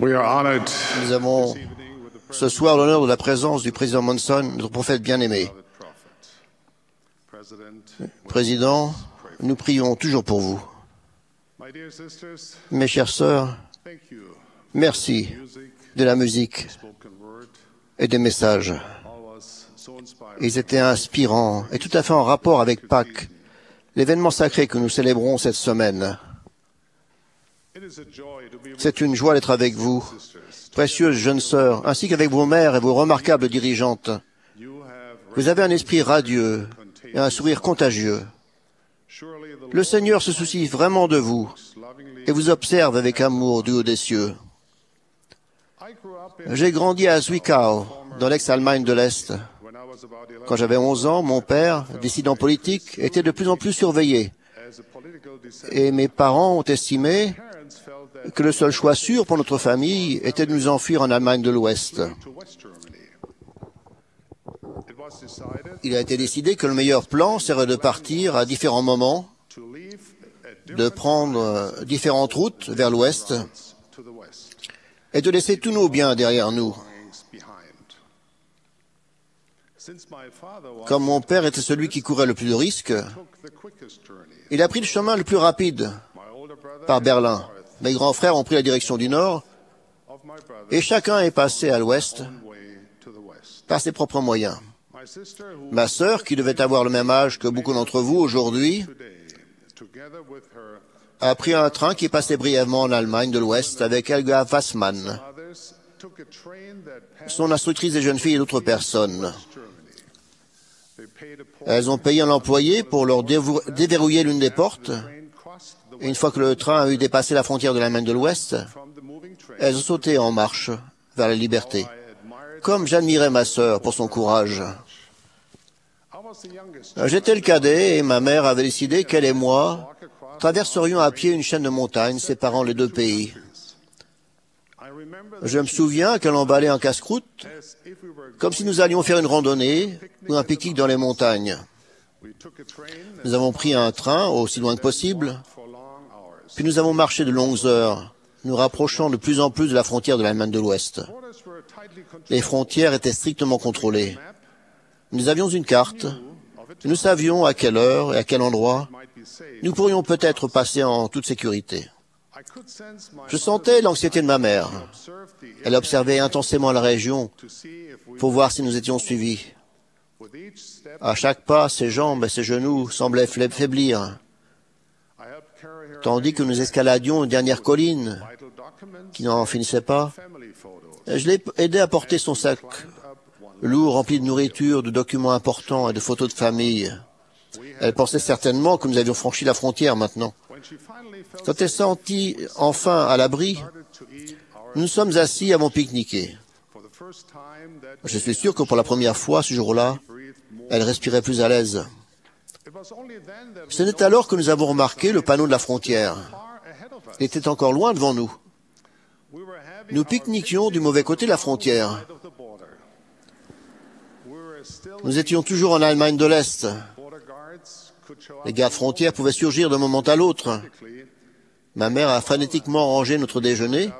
Nous avons ce soir l'honneur de la présence du président Monson, notre prophète bien-aimé. Président, nous prions toujours pour vous. Mes chères sœurs, merci de la musique et des messages. Ils étaient inspirants et tout à fait en rapport avec Pâques, l'événement sacré que nous célébrons cette semaine. C'est une joie d'être avec vous, précieuses jeunes sœurs, ainsi qu'avec vos mères et vos remarquables dirigeantes. Vous avez un esprit radieux et un sourire contagieux. Le Seigneur se soucie vraiment de vous et vous observe avec amour du haut des cieux. J'ai grandi à Zwickau, dans l'ex-Allemagne de l'Est. Quand j'avais 11 ans, mon père, dissident politique, était de plus en plus surveillé. Et mes parents ont estimé que le seul choix sûr pour notre famille était de nous enfuir en Allemagne de l'Ouest. Il a été décidé que le meilleur plan serait de partir à différents moments, de prendre différentes routes vers l'Ouest et de laisser tous nos biens derrière nous. Comme mon père était celui qui courait le plus de risques, il a pris le chemin le plus rapide par Berlin. Mes grands frères ont pris la direction du nord et chacun est passé à l'ouest par ses propres moyens. Ma sœur, qui devait avoir le même âge que beaucoup d'entre vous aujourd'hui, a pris un train qui passait brièvement en Allemagne de l'Ouest avec Helga Wassmann, son instructrice des jeunes filles et d'autres personnes. Elles ont payé un employé pour leur déverrouiller l'une des portes. Et une fois que le train a eu dépassé la frontière de l'Allemagne de l'Ouest, elles ont sauté en marche vers la liberté. Comme j'admirais ma sœur pour son courage. J'étais le cadet et ma mère avait décidé qu'elle et moi traverserions à pied une chaîne de montagnes séparant les deux pays. Je me souviens qu'elle emballait un casse-croûte comme si nous allions faire une randonnée ou un pique-nique dans les montagnes. Nous avons pris un train aussi loin que possible, puis nous avons marché de longues heures, nous rapprochant de plus en plus de la frontière de l'Allemagne de l'Ouest. Les frontières étaient strictement contrôlées. Nous avions une carte, nous savions à quelle heure et à quel endroit nous pourrions peut-être passer en toute sécurité. Je sentais l'anxiété de ma mère. Elle observait intensément la région pour voir si nous étions suivis. À chaque pas, ses jambes et ses genoux semblaient faiblir, tandis que nous escaladions une dernière colline qui n'en finissait pas. Je l'ai aidé à porter son sac lourd, rempli de nourriture, de documents importants et de photos de famille. Elle pensait certainement que nous avions franchi la frontière maintenant. Quand elle s'est sentie enfin à l'abri, nous nous sommes assis et avons pique-niqué. Je suis sûr que pour la première fois, ce jour-là, elle respirait plus à l'aise. Ce n'est alors que nous avons remarqué le panneau de la frontière. Il était encore loin devant nous. Nous pique-niquions du mauvais côté de la frontière. Nous étions toujours en Allemagne de l'Est. Les gardes frontières pouvaient surgir d'un moment à l'autre. Ma mère a frénétiquement rangé notre déjeuner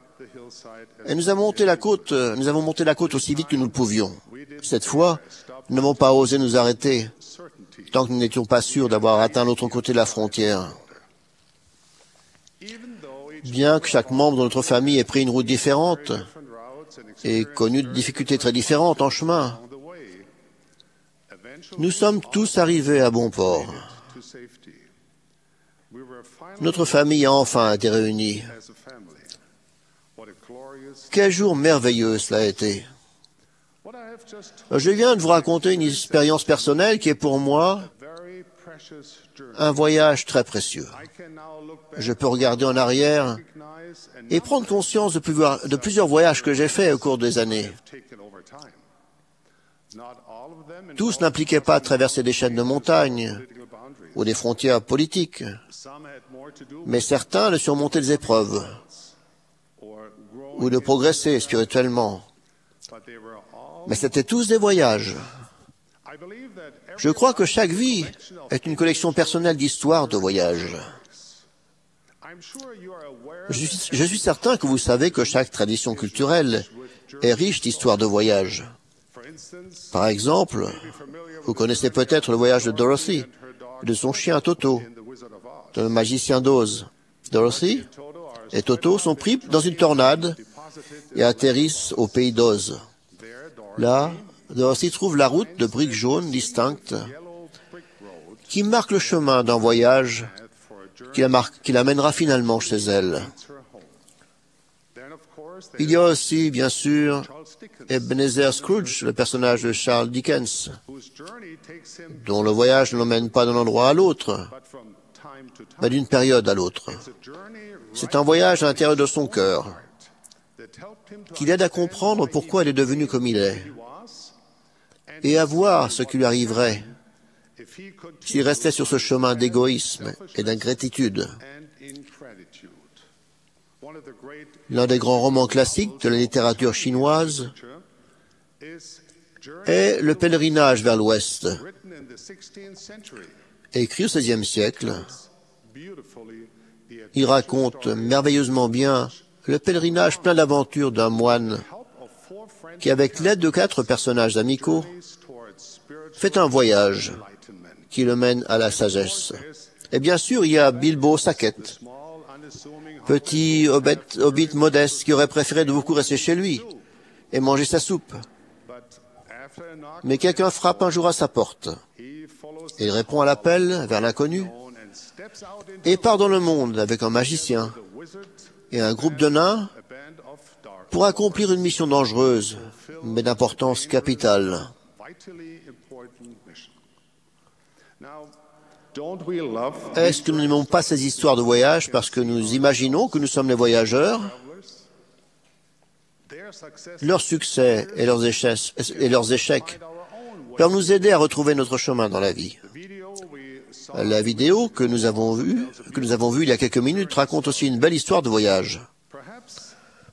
et nous avons monté la côte aussi vite que nous le pouvions. Cette fois, nous n'avons pas osé nous arrêter tant que nous n'étions pas sûrs d'avoir atteint l'autre côté de la frontière. Bien que chaque membre de notre famille ait pris une route différente et connu de difficultés très différentes en chemin, nous sommes tous arrivés à bon port. Notre famille a enfin été réunie. Quel jour merveilleux cela a été. Je viens de vous raconter une expérience personnelle qui est pour moi un voyage très précieux. Je peux regarder en arrière et prendre conscience de plusieurs voyages que j'ai faits au cours des années. Tous n'impliquaient pas traverser des chaînes de montagnes ou des frontières politiques, mais certains de surmonter des épreuves ou de progresser spirituellement. Mais c'étaient tous des voyages. Je crois que chaque vie est une collection personnelle d'histoires de voyages. Je suis certain que vous savez que chaque tradition culturelle est riche d'histoires de voyage. Par exemple, vous connaissez peut-être le voyage de Dorothy et de son chien Toto, de le magicien d'Oz. Dorothy et Toto sont pris dans une tornade et atterrissent au pays d'Oz. Là, Dorothy trouve la route de briques jaunes distinctes qui marque le chemin d'un voyage qui l'amènera finalement chez elle. Il y a aussi, bien sûr, Ebenezer Scrooge, le personnage de Charles Dickens, dont le voyage ne l'emmène pas d'un endroit à l'autre, mais d'une période à l'autre. C'est un voyage à l'intérieur de son cœur, qui l'aide à comprendre pourquoi il est devenu comme il est, et à voir ce qui lui arriverait s'il restait sur ce chemin d'égoïsme et d'ingratitude. L'un des grands romans classiques de la littérature chinoise est Le Pèlerinage vers l'Ouest, écrit au XVIe siècle. Il raconte merveilleusement bien le pèlerinage plein d'aventures d'un moine qui, avec l'aide de 4 personnages amicaux, fait un voyage qui le mène à la sagesse. Et bien sûr, il y a Bilbo Sackett, petit hobbit modeste qui aurait préféré de beaucoup rester chez lui et manger sa soupe. Mais quelqu'un frappe un jour à sa porte. Il répond à l'appel vers l'inconnu et part dans le monde avec un magicien et un groupe de nains pour accomplir une mission dangereuse, mais d'importance capitale. Est-ce que nous n'aimons pas ces histoires de voyage parce que nous imaginons que nous sommes les voyageurs? Leur succès et leurs échecs peuvent nous aider à retrouver notre chemin dans la vie. La vidéo que nous avons vue il y a quelques minutes raconte aussi une belle histoire de voyage.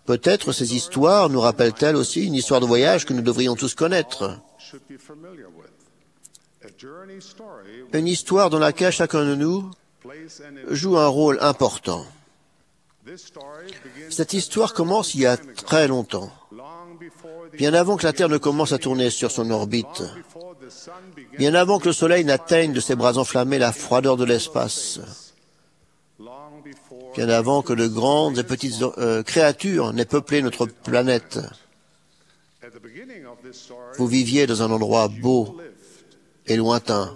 Peut-être ces histoires nous rappellent-elles aussi une histoire de voyage que nous devrions tous connaître. Une histoire dans laquelle chacun de nous joue un rôle important. Cette histoire commence il y a très longtemps, bien avant que la Terre ne commence à tourner sur son orbite, bien avant que le Soleil n'atteigne de ses bras enflammés la froideur de l'espace, bien avant que de grandes et petites créatures n'aient peuplé notre planète. Vous viviez dans un endroit beau et lointain.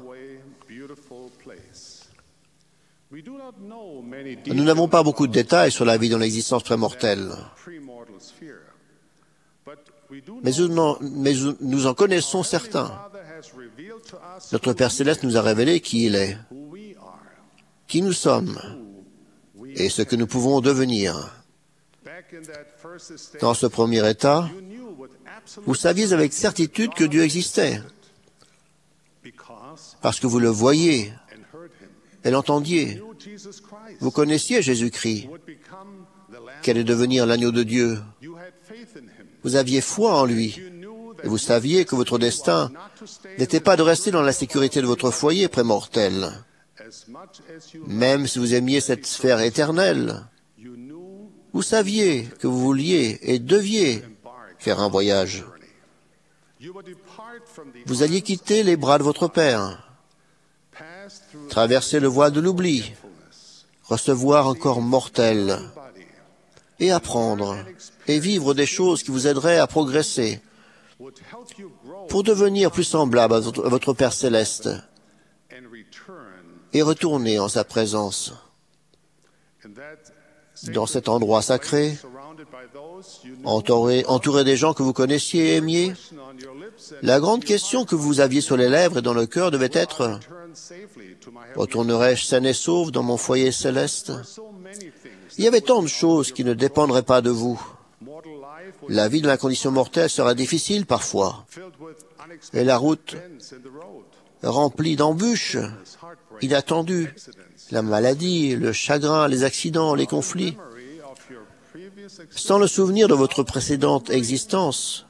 Nous n'avons pas beaucoup de détails sur la vie dans l'existence prémortelle, mais nous en connaissons certains. Notre Père Céleste nous a révélé qui il est, qui nous sommes et ce que nous pouvons devenir. Dans ce premier état, vous saviez avec certitude que Dieu existait, parce que vous le voyiez et l'entendiez. Vous connaissiez Jésus-Christ, qui allait devenir l'agneau de Dieu. Vous aviez foi en lui, et vous saviez que votre destin n'était pas de rester dans la sécurité de votre foyer prémortel. Même si vous aimiez cette sphère éternelle, vous saviez que vous vouliez et deviez faire un voyage. Vous alliez quitter les bras de votre Père, traverser le voile de l'oubli, recevoir un corps mortel, et apprendre et vivre des choses qui vous aideraient à progresser pour devenir plus semblable à votre Père Céleste et retourner en sa présence. Dans cet endroit sacré, entouré des gens que vous connaissiez et aimiez, la grande question que vous aviez sur les lèvres et dans le cœur devait être: retournerai-je sain et sauf dans mon foyer céleste? Il y avait tant de choses qui ne dépendraient pas de vous. La vie dans la condition mortelle sera difficile parfois, et la route remplie d'embûches inattendues, la maladie, le chagrin, les accidents, les conflits. Sans le souvenir de votre précédente existence,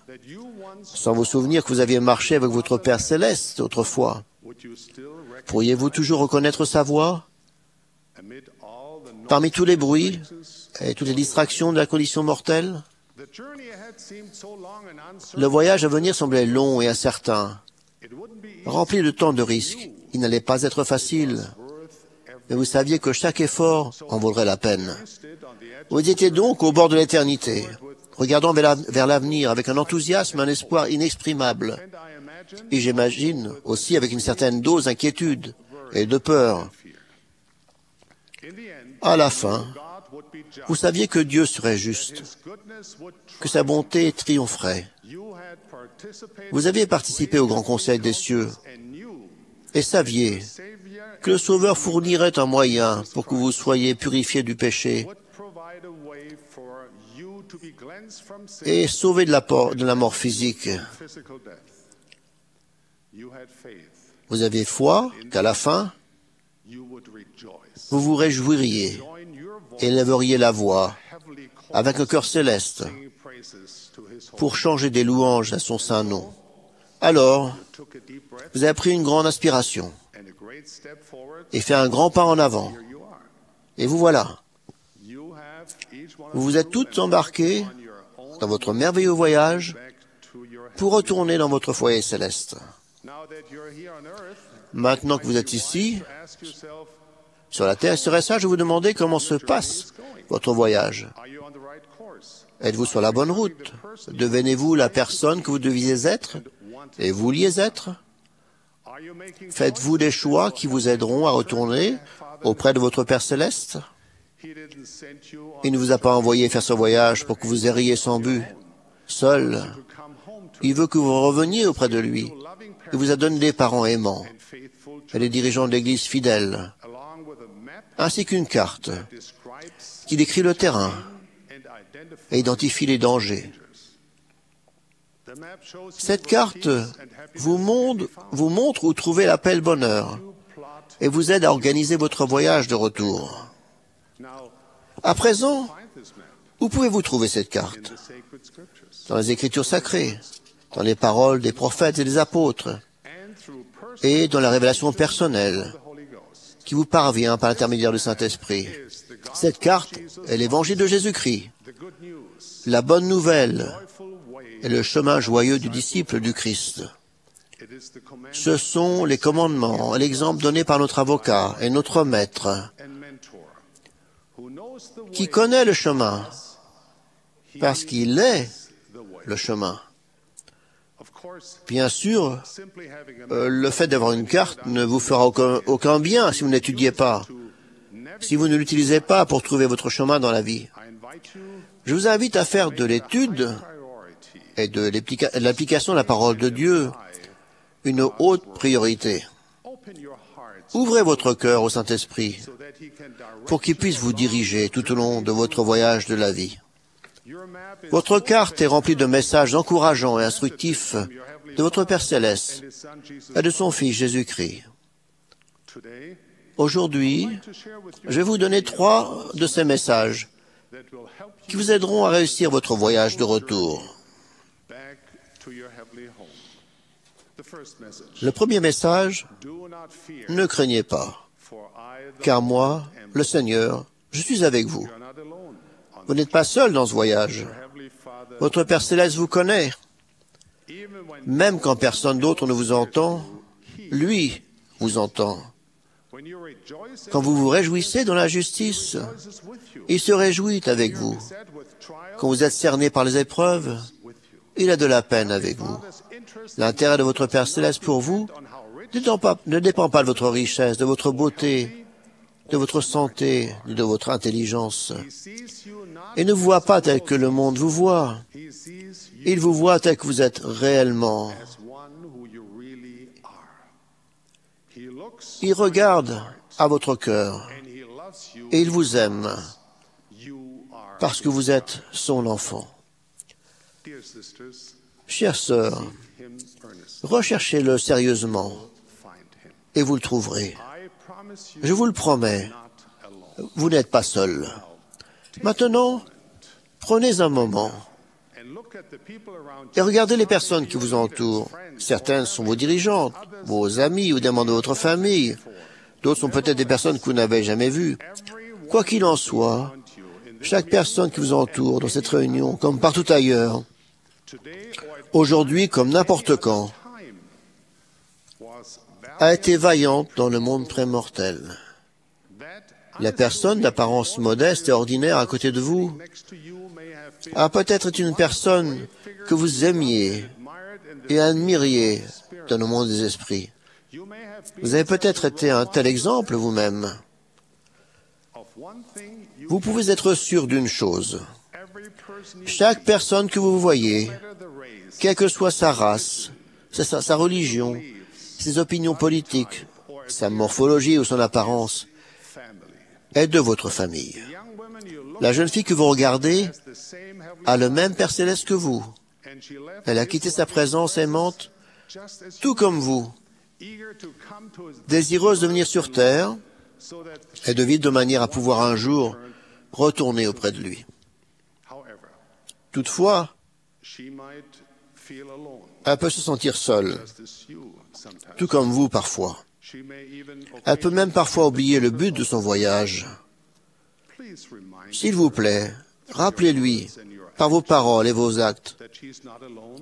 sans vous souvenir que vous aviez marché avec votre Père Céleste autrefois, pourriez-vous toujours reconnaître sa voix? Parmi tous les bruits et toutes les distractions de la condition mortelle, le voyage à venir semblait long et incertain, rempli de tant de risques. Il n'allait pas être facile, mais vous saviez que chaque effort en vaudrait la peine. Vous étiez donc au bord de l'éternité, regardant vers l'avenir avec un enthousiasme, un espoir inexprimable. Et j'imagine aussi avec une certaine dose d'inquiétude et de peur. À la fin, vous saviez que Dieu serait juste, que sa bonté triompherait. Vous aviez participé au grand conseil des cieux et saviez que le Sauveur fournirait un moyen pour que vous soyez purifiés du péché et sauvés de la mort physique. Vous aviez foi qu'à la fin, vous vous réjouiriez et lèveriez la voix avec un cœur céleste pour changer des louanges à son saint nom. Alors, vous avez pris une grande inspiration et fait un grand pas en avant. Et vous voilà. Vous vous êtes tous embarqués dans votre merveilleux voyage pour retourner dans votre foyer céleste. Maintenant que vous êtes ici, sur la terre, serait sage de vous demander comment se passe votre voyage. Êtes-vous sur la bonne route? Devenez-vous la personne que vous deviez être et vouliez être? Faites-vous des choix qui vous aideront à retourner auprès de votre Père céleste? Il ne vous a pas envoyé faire ce voyage pour que vous erriez sans but, seul. Il veut que vous reveniez auprès de lui. Il vous a donné des parents aimants et des dirigeants de l'Église fidèles, ainsi qu'une carte qui décrit le terrain et identifie les dangers. Cette carte vous montre où trouver la paix et le bonheur et vous aide à organiser votre voyage de retour. À présent, où pouvez-vous trouver cette carte? Dans les Écritures sacrées, dans les paroles des prophètes et des apôtres, et dans la révélation personnelle qui vous parvient par l'intermédiaire du Saint-Esprit. Cette carte est l'Évangile de Jésus-Christ, la bonne nouvelle et le chemin joyeux du disciple du Christ. Ce sont les commandements et l'exemple donné par notre avocat et notre maître, qui connaît le chemin, parce qu'il est le chemin. Bien sûr, le fait d'avoir une carte ne vous fera aucun bien si vous n'étudiez pas, si vous ne l'utilisez pas pour trouver votre chemin dans la vie. Je vous invite à faire de l'étude et de l'application de la parole de Dieu une haute priorité. Ouvrez votre cœur au Saint-Esprit pour qu'il puisse vous diriger tout au long de votre voyage de la vie. Votre carte est remplie de messages encourageants et instructifs de votre Père céleste et de son Fils Jésus-Christ. Aujourd'hui, je vais vous donner 3 de ces messages qui vous aideront à réussir votre voyage de retour. Le premier message, ne craignez pas, car moi, le Seigneur, je suis avec vous. Vous n'êtes pas seul dans ce voyage. Votre Père céleste vous connaît. Même quand personne d'autre ne vous entend, lui vous entend. Quand vous vous réjouissez dans la justice, il se réjouit avec vous. Quand vous êtes cerné par les épreuves, il a de la peine avec vous. L'intérêt de votre Père céleste pour vous ne dépend pas de votre richesse, de votre beauté, de votre santé, ni de votre intelligence. Il ne vous voit pas tel que le monde vous voit. Il vous voit tel que vous êtes réellement. Il regarde à votre cœur et il vous aime parce que vous êtes son enfant. Chères sœurs, recherchez-le sérieusement et vous le trouverez. Je vous le promets, vous n'êtes pas seul. Maintenant, prenez un moment et regardez les personnes qui vous entourent. Certaines sont vos dirigeantes, vos amis ou des membres de votre famille. D'autres sont peut-être des personnes que vous n'avez jamais vues. Quoi qu'il en soit, chaque personne qui vous entoure dans cette réunion, comme partout ailleurs, aujourd'hui comme n'importe quand, a été vaillante dans le monde prémortel. La personne d'apparence modeste et ordinaire à côté de vous a peut-être été une personne que vous aimiez et admiriez dans le monde des esprits. Vous avez peut-être été un tel exemple vous-même. Vous pouvez être sûr d'une chose. Chaque personne que vous voyez, quelle que soit sa race, sa religion, ses opinions politiques, sa morphologie ou son apparence, est de votre famille. La jeune fille que vous regardez a le même Père céleste que vous. Elle a quitté sa présence aimante, tout comme vous, désireuse de venir sur terre et de vivre de manière à pouvoir un jour retourner auprès de lui. Toutefois, elle peut se sentir seule, tout comme vous parfois. Elle peut même parfois oublier le but de son voyage. S'il vous plaît, rappelez-lui, par vos paroles et vos actes,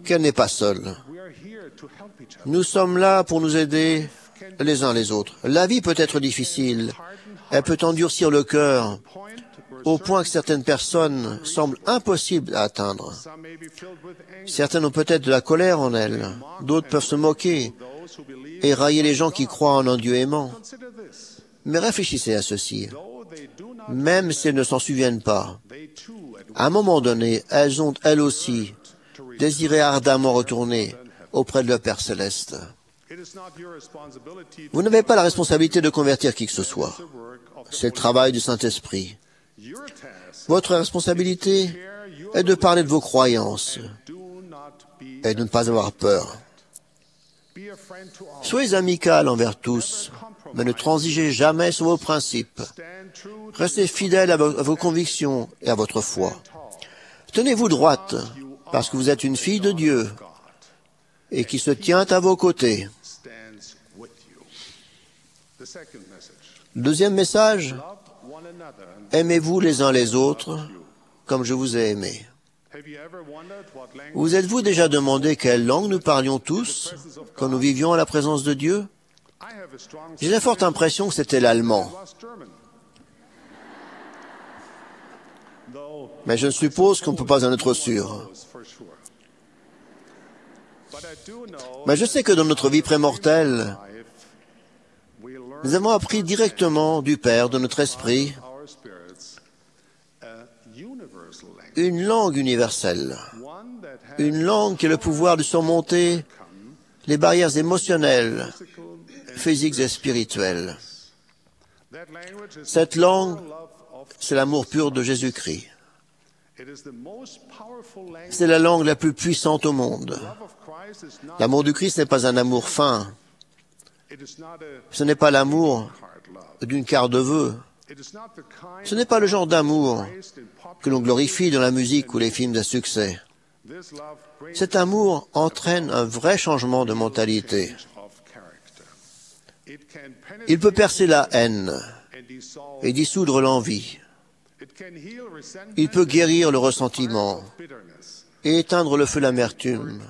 qu'elle n'est pas seule. Nous sommes là pour nous aider les uns les autres. La vie peut être difficile. Elle peut endurcir le cœur au point que certaines personnes semblent impossibles à atteindre. Certaines ont peut-être de la colère en elles. D'autres peuvent se moquer et railler les gens qui croient en un Dieu aimant. Mais réfléchissez à ceci. Même si elles ne s'en souviennent pas, à un moment donné, elles ont, elles aussi, désiré ardemment retourner auprès de leur Père céleste. Vous n'avez pas la responsabilité de convertir qui que ce soit. C'est le travail du Saint-Esprit. Votre responsabilité est de parler de vos croyances et de ne pas avoir peur. Soyez amical envers tous, mais ne transigez jamais sur vos principes. Restez fidèle à vos convictions et à votre foi. Tenez-vous droite, parce que vous êtes une fille de Dieu et qui se tient à vos côtés. Deuxième message, aimez-vous les uns les autres comme je vous ai aimé. Vous êtes-vous déjà demandé quelle langue nous parlions tous quand nous vivions à la présence de Dieu? J'ai la forte impression que c'était l'allemand. Mais je suppose qu'on ne peut pas en être sûr. Mais je sais que dans notre vie prémortelle, nous avons appris directement du Père, de notre esprit, une langue universelle, une langue qui a le pouvoir de surmonter les barrières émotionnelles, physiques et spirituelles. Cette langue, c'est l'amour pur de Jésus-Christ. C'est la langue la plus puissante au monde. L'amour du Christ n'est pas un amour fin. Ce n'est pas l'amour d'une carte de vœux. Ce n'est pas le genre d'amour que l'on glorifie dans la musique ou les films à succès. Cet amour entraîne un vrai changement de mentalité. Il peut percer la haine et dissoudre l'envie. Il peut guérir le ressentiment et éteindre le feu de l'amertume.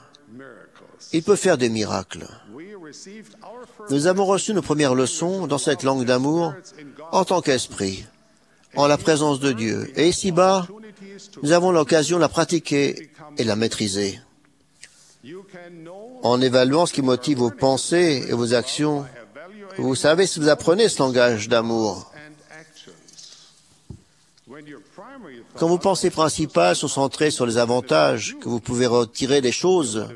Il peut faire des miracles. Nous avons reçu nos premières leçons dans cette langue d'amour en tant qu'esprit, en la présence de Dieu. Et ici-bas, nous avons l'occasion de la pratiquer et de la maîtriser. En évaluant ce qui motive vos pensées et vos actions, vous savez si vous apprenez ce langage d'amour. Quand vos pensées principales sont centrées sur les avantages que vous pouvez retirer des choses,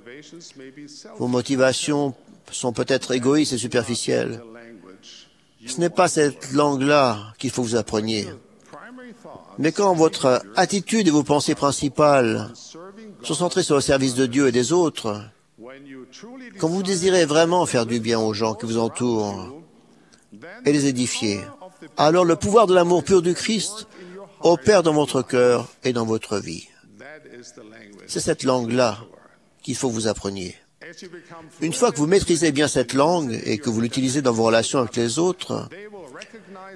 vos motivations sont peut-être égoïstes et superficielles. Ce n'est pas cette langue-là qu'il faut que vous appreniez. Mais quand votre attitude et vos pensées principales sont centrées sur le service de Dieu et des autres, quand vous désirez vraiment faire du bien aux gens qui vous entourent et les édifier, alors le pouvoir de l'amour pur du Christ opère dans votre cœur et dans votre vie. C'est cette langue-là qu'il faut que vous appreniez. Une fois que vous maîtrisez bien cette langue et que vous l'utilisez dans vos relations avec les autres,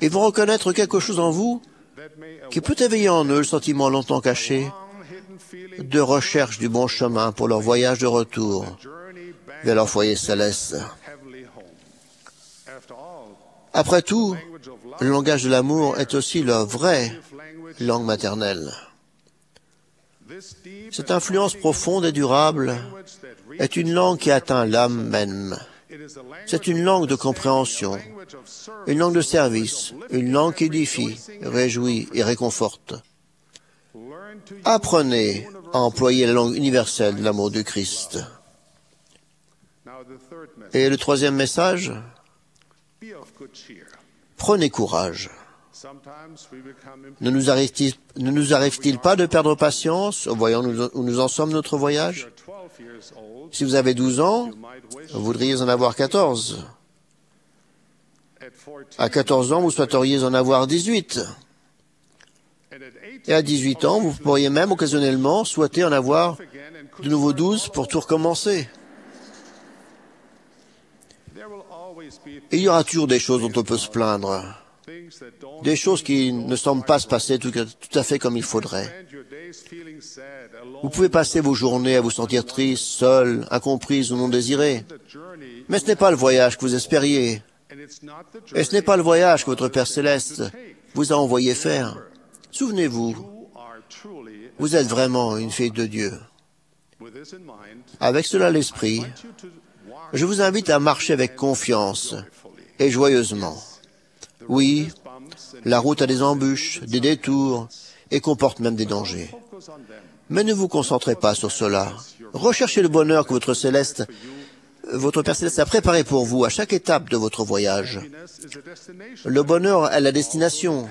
ils vont reconnaître quelque chose en vous qui peut éveiller en eux le sentiment longtemps caché de recherche du bon chemin pour leur voyage de retour vers leur foyer céleste. Après tout, le langage de l'amour est aussi leur vraie langue maternelle. Cette influence profonde et durable est une langue qui atteint l'âme même. C'est une langue de compréhension, une langue de service, une langue qui édifie, réjouit et réconforte. Apprenez à employer la langue universelle de l'amour du Christ. Et le troisième message, prenez courage. Ne nous arrive-t-il pas de perdre patience en voyant où nous en sommes notre voyage? Si vous avez 12 ans, vous voudriez en avoir 14. À 14 ans, vous souhaiteriez en avoir 18. Et à 18 ans, vous pourriez même occasionnellement souhaiter en avoir de nouveau 12 pour tout recommencer. Et il y aura toujours des choses dont on peut se plaindre. Des choses qui ne semblent pas se passer tout à fait comme il faudrait. Vous pouvez passer vos journées à vous sentir triste, seul, incomprise ou non désirée. Mais ce n'est pas le voyage que vous espériez. Et ce n'est pas le voyage que votre Père Céleste vous a envoyé faire. Souvenez-vous, vous êtes vraiment une fille de Dieu. Avec cela à l'esprit, je vous invite à marcher avec confiance et joyeusement. Oui, la route a des embûches, des détours et comporte même des dangers. Mais ne vous concentrez pas sur cela. Recherchez le bonheur que votre Père Céleste a préparé pour vous à chaque étape de votre voyage. Le bonheur est la destination,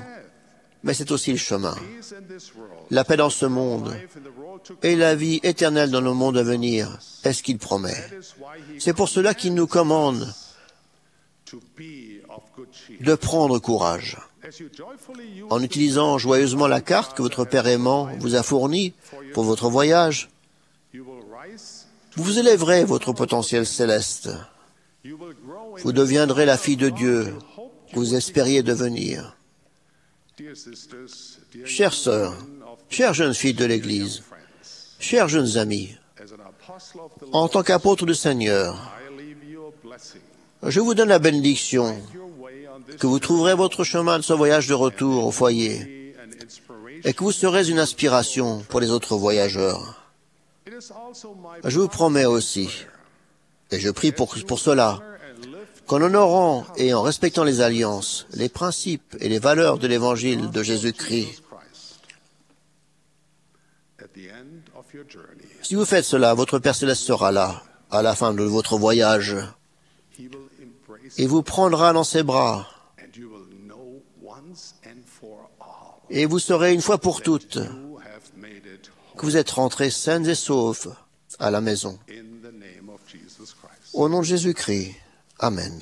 mais c'est aussi le chemin. La paix dans ce monde et la vie éternelle dans le monde à venir est ce qu'il promet. C'est pour cela qu'il nous commande de prendre courage. En utilisant joyeusement la carte que votre Père aimant vous a fournie pour votre voyage, vous élèverez votre potentiel céleste. Vous deviendrez la fille de Dieu que vous espériez devenir. Chères sœurs, chères jeunes filles de l'Église, chers jeunes amis, en tant qu'apôtre du Seigneur, je vous donne la bénédiction que vous trouverez votre chemin de ce voyage de retour au foyer et que vous serez une inspiration pour les autres voyageurs. Je vous promets aussi, et je prie pour cela, qu'en honorant et en respectant les alliances, les principes et les valeurs de l'Évangile de Jésus-Christ, si vous faites cela, votre Père Céleste sera là, à la fin de votre voyage, et vous prendra dans ses bras, et vous saurez une fois pour toutes que vous êtes rentrés sains et saufs à la maison. Au nom de Jésus-Christ. Amen.